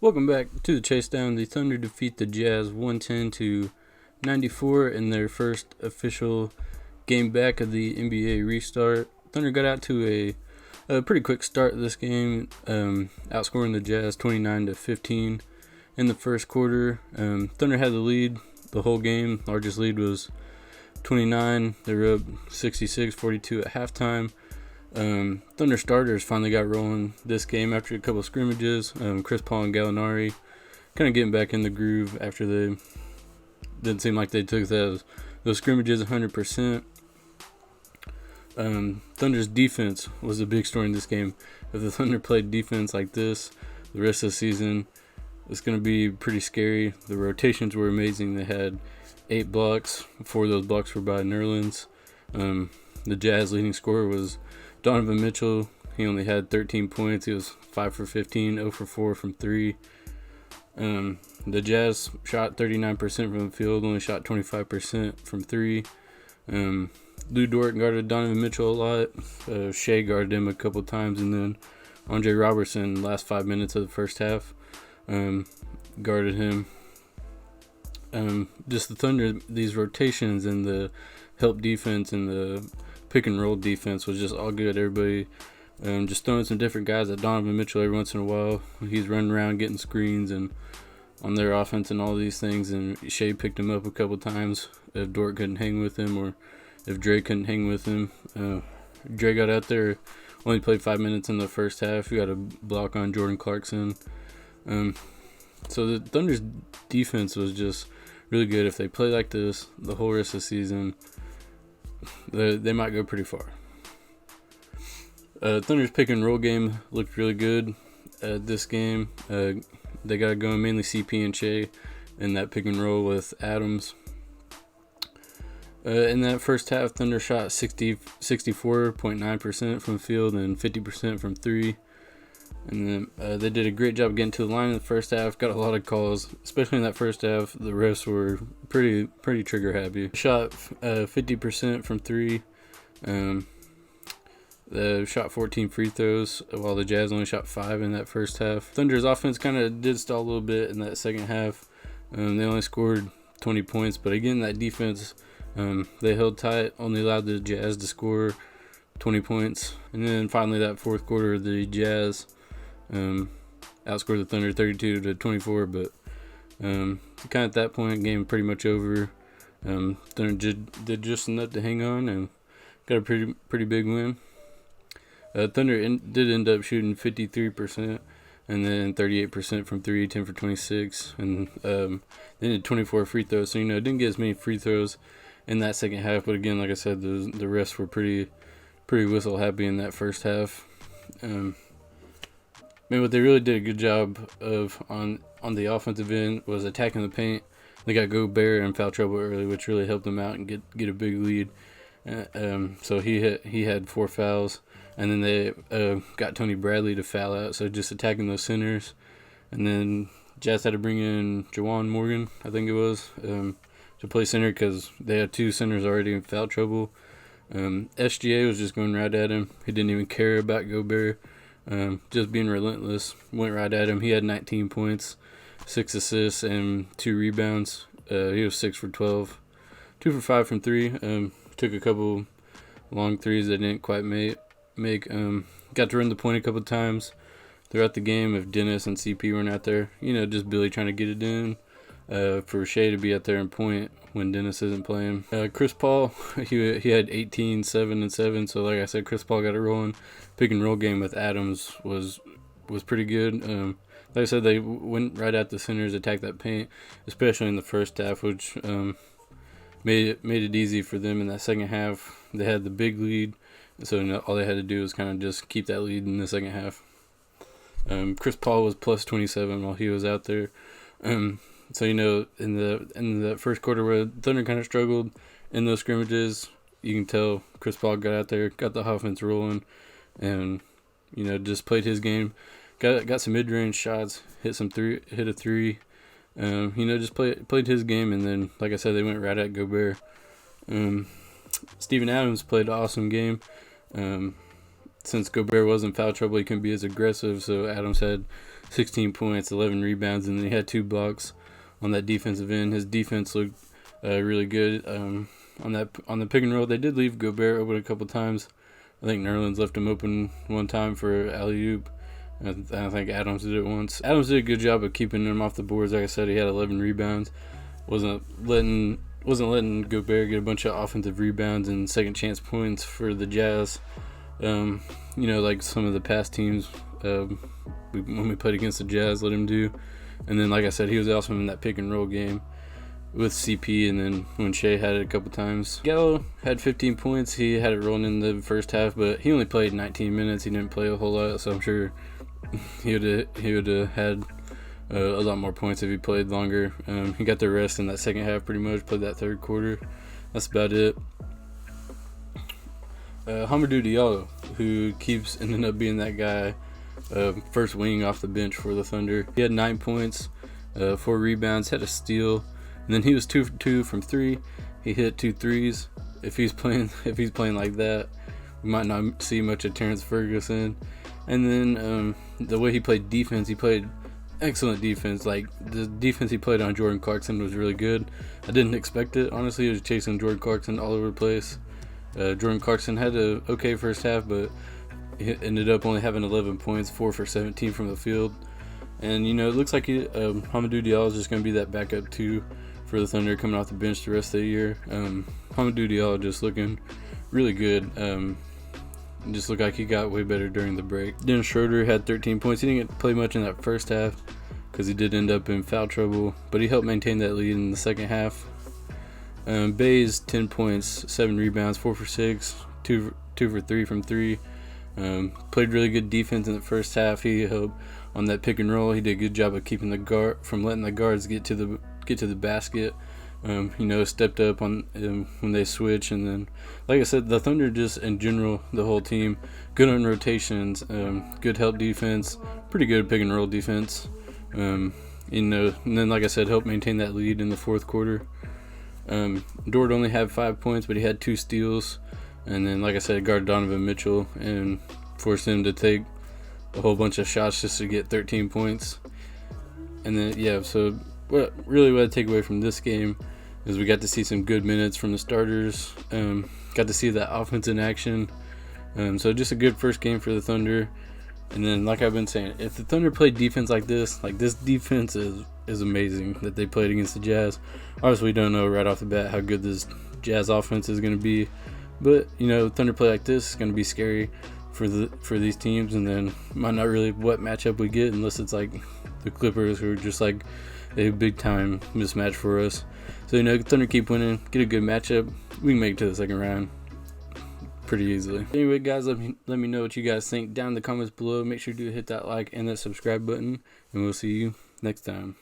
Welcome back to the chase down. The Thunder defeat the Jazz 110-94 in their first official game back of the NBA restart. Thunder got out to a pretty quick start of this game, outscoring the Jazz 29-15 in the first quarter. Thunder had the lead the whole game. Largest lead was 29. They were up 66-42 at halftime. Thunder starters finally got rolling this game after a couple of scrimmages. Chris Paul and Gallinari kind of getting back in the groove after they didn't seem like they took those scrimmages 100%. Thunder's defense was the big story in this game. If the Thunder played defense like this the rest of the season, it's going to be pretty scary. The rotations were amazing. They had 8 blocks. 4 of those blocks were by Nerlens. The Jazz leading scorer was Donovan Mitchell. He only had 13 points. He was 5 for 15, 0 for 4 from 3. The Jazz shot 39% from the field, only shot 25% from 3. Lou Dort guarded Donovan Mitchell a lot. Shea guarded him a couple times, and then Andre Robertson, last 5 minutes of the first half, guarded him. Just the Thunder, these rotations and the help defense and the pick and roll defense was just all good. Everybody just throwing some different guys at Donovan Mitchell every once in a while. He's running around getting screens and on their offense and all these things, and Shea picked him up a couple times if Dort couldn't hang with him or if Dre couldn't hang with him. Dre got out there, only played 5 minutes in the first half. He got a block on Jordan Clarkson. So the Thunder's defense was just really good. If they play like this the whole rest of the season, they might go pretty far. Thunder's pick and roll game looked really good this game. They got going mainly CP and Shea in that pick and roll with Adams. In that first half, Thunder shot 64.9% from field and 50% from 3. And then they did a great job getting to the line in the first half. Got a lot of calls, especially in that first half. The refs were pretty trigger happy. Shot 50% from 3. They shot 14 free throws, while the Jazz only shot 5 in that first half. Thunder's offense kind of did stall a little bit in that second half. They only scored 20 points, but again, that defense, they held tight, only allowed the Jazz to score 20 points. And then finally, that fourth quarter, the Jazz outscored the Thunder 32-24, but kind of at that point, game pretty much over. Thunder did just enough to hang on and got a pretty big win. Thunder did end up shooting 53% and then 38% from 3, 10 for 26, and they did 24 free throws. So, it didn't get as many free throws in that second half, but again, like I said, the refs were pretty whistle happy in that first half. What they really did a good job of on the offensive end was attacking the paint. They got Gobert in foul trouble early, which really helped them out and get a big lead. So he had 4 fouls, and then they got Tony Bradley to foul out. So just attacking those centers, and then Jazz had to bring in Juwan Morgan, I think it was, to play center because they had 2 centers already in foul trouble. SGA was just going right at him. He didn't even care about Gobert. Just being relentless, went right at him. He had 19 points, 6 assists, and 2 rebounds. He was 6 for 12, 2 for 5 from 3. Took a couple long threes that didn't quite make. Got to run the point a couple times throughout the game. If Dennis and CP weren't out there, just Billy trying to get it in. For Shea to be out there and point when Dennis isn't playing. Chris Paul, he had 18, 7, and 7. So like I said, Chris Paul got it rolling. Pick and roll game with Adams was pretty good. Like I said, they went right at the centers, attacked that paint, especially in the first half, which made it easy for them in that second half. They had the big lead, so all they had to do was kind of just keep that lead in the second half. Chris Paul was plus 27 while he was out there. So in the first quarter where Thunder kind of struggled in those scrimmages, you can tell Chris Paul got out there, got the offense rolling, and just played his game. Got some mid-range shots, hit a 3. Just played his game, and then like I said, they went right at Gobert. Steven Adams played an awesome game. since Gobert was in foul trouble, he couldn't be as aggressive. So Adams had 16 points, 11 rebounds, and then he had 2 blocks on that defensive end. His defense looked really good on the pick and roll. They did leave Gobert open a couple times. I think Nerlens left him open one time for alley-oop. I think Adams did it once. Adams did a good job of keeping him off the boards. Like I said, he had 11 rebounds. Wasn't letting Gobert get a bunch of offensive rebounds and second chance points for the Jazz. Like some of the past teams when we played against the Jazz, let him do. And then, like I said, he was awesome in that pick and roll game with CP, and then when Shea had it a couple times. Gallo had 15 points. He had it rolling in the first half, but he only played 19 minutes. He didn't play a whole lot, so I'm sure he would have had a lot more points if he played longer. He got the rest in that second half pretty much, played that third quarter. That's about it. Hamidou Diallo, who keeps ending up being that guy, first wing off the bench for the Thunder. He had 9 points, 4 rebounds, had a steal, and then he was 2 for 2 from 3. He hit 2 threes. If he's playing like that, we might not see much of Terrence Ferguson. And then the way he played defense, he played excellent defense. Like, the defense he played on Jordan Clarkson was really good. I didn't expect it, honestly. He was chasing Jordan Clarkson all over the place. Jordan Clarkson had a okay first half, but he ended up only having 11 points, 4 for 17 from the field. And, it looks like Hamidou Diallo is just going to be that backup too for the Thunder coming off the bench the rest of the year. Hamidou Diallo just looking really good. Just looked like he got way better during the break. Dennis Schroeder had 13 points. He didn't play much in that first half because he did end up in foul trouble, but he helped maintain that lead in the second half. Bays, 10 points, 7 rebounds, 4 for 6, 2 for 3 from 3. Played really good defense in the first half. He helped on that pick and roll. He did a good job of keeping letting the guards get to the basket. Stepped up on when they switch, and then, like I said, the Thunder just in general, the whole team, good on rotations, good help defense, pretty good pick and roll defense. And then, like I said, helped maintain that lead in the fourth quarter. Dort only had 5 points, but he had 2 steals, and then, like I said, guarded Donovan Mitchell and forced him to take a whole bunch of shots just to get 13 points. And then, so what I take away from this game is we got to see some good minutes from the starters. Got to see that offense in action. So just a good first game for the Thunder. And then, like I've been saying, if the Thunder played defense like this defense is amazing that they played against the Jazz. Obviously, we don't know right off the bat how good this Jazz offense is going to be, but Thunder play like this is going to be scary for these teams, and then might not really what matchup we get unless it's like the Clippers, who are just like a big time mismatch for us. So Thunder keep winning, get a good matchup, we can make it to the second round pretty easily. Anyway, guys, let me know what you guys think down in the comments below. Make sure to hit that like and that subscribe button, and we'll see you next time.